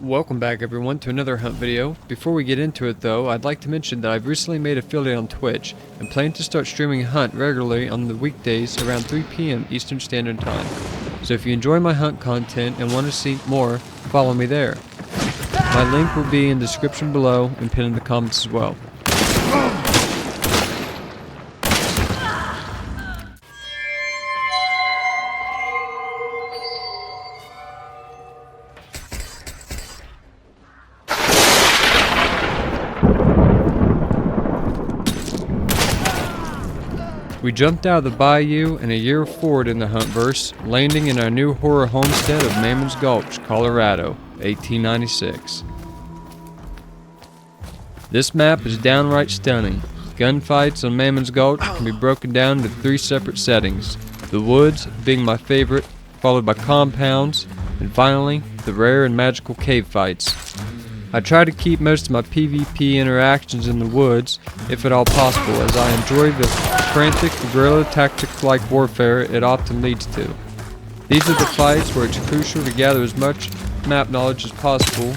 Welcome back everyone to another hunt video. Before we get into it though, I'd like to mention that I've recently made an affiliate on Twitch and plan to start streaming hunt regularly on the weekdays around 3 p.m. Eastern Standard Time. So if you enjoy my hunt content and want to see more, follow me there. My link will be in the description below and pinned in the comments as well. We jumped out of the bayou and a year forward in the huntverse, landing in our new horror homestead of Mammon's Gulch, Colorado, 1896. This map is downright stunning. Gunfights on Mammon's Gulch can be broken down into 3 separate settings, the woods being my favorite, followed by compounds, and finally, the rare and magical cave fights. I try to keep most of my PvP interactions in the woods, if at all possible, as I enjoy the frantic guerrilla tactic-like warfare it often leads to. These are the fights where it's crucial to gather as much map knowledge as possible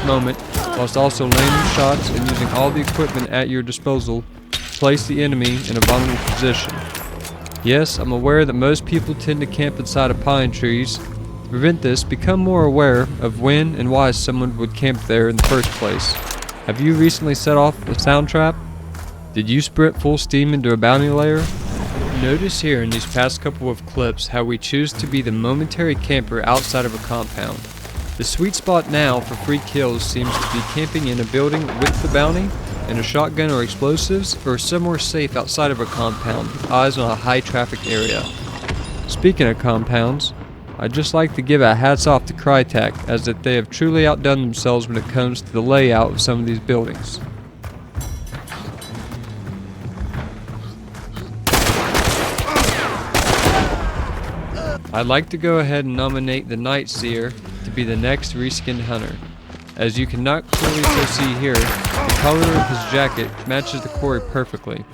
moment, whilst also landing shots and using all the equipment at your disposal to place the enemy in a vulnerable position. Yes, I'm aware that most people tend to camp inside of pine trees. To prevent this, become more aware of when and why someone would camp there in the first place. Have you recently set off a sound trap? Did you sprint full steam into a bounty lair? Notice here in these past couple of clips how we choose to be the momentary camper outside of a compound. The sweet spot now for free kills seems to be camping in a building with the bounty, and a shotgun or explosives, or somewhere safe outside of a compound with eyes on a high traffic area. Speaking of compounds, I'd just like to give a hats off to Crytek, as that they have truly outdone themselves when it comes to the layout of some of these buildings. I'd like to go ahead and nominate the Night Seer to be the next reskinned hunter. As you cannot clearly so see here, the color of his jacket matches the quarry perfectly.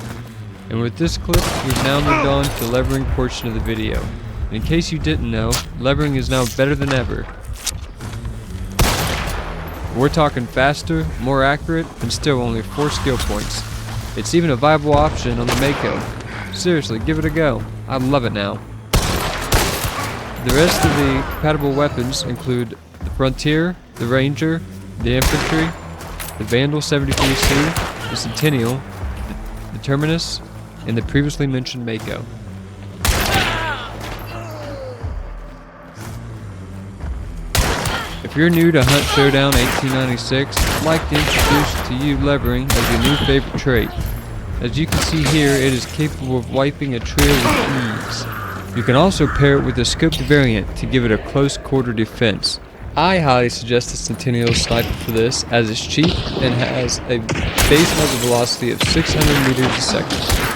And with this clip, we've now moved on to the levering portion of the video. In case you didn't know, levering is now better than ever. We're talking faster, more accurate, and still only 4 skill points. It's even a viable option on the Mako. Seriously, give it a go. I love it now. The rest of the compatible weapons include the Frontier, the Ranger, the Infantry, the Vandal 73C, the Centennial, the Terminus, and the previously mentioned Mako. If you're new to Hunt Showdown 1896, I'd like to introduce to you levering as your new favorite trait. As you can see here, it is capable of wiping a trail with ease. You can also pair it with a scoped variant to give it a close quarter defense. I highly suggest the Centennial Sniper for this, as it's cheap and has a base muzzle velocity of 600 meters a second.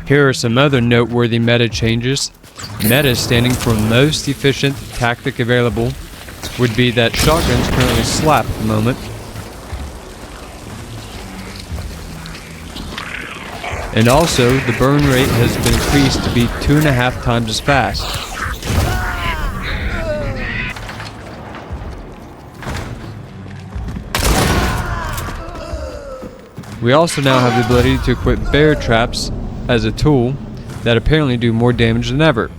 Here are some other noteworthy meta changes. Meta, standing for most efficient tactic available, would be that shotguns currently slap at the moment. And also, the burn rate has been increased to be 2.5 times as fast. We also now have the ability to equip bear traps as a tool that apparently do more damage than ever.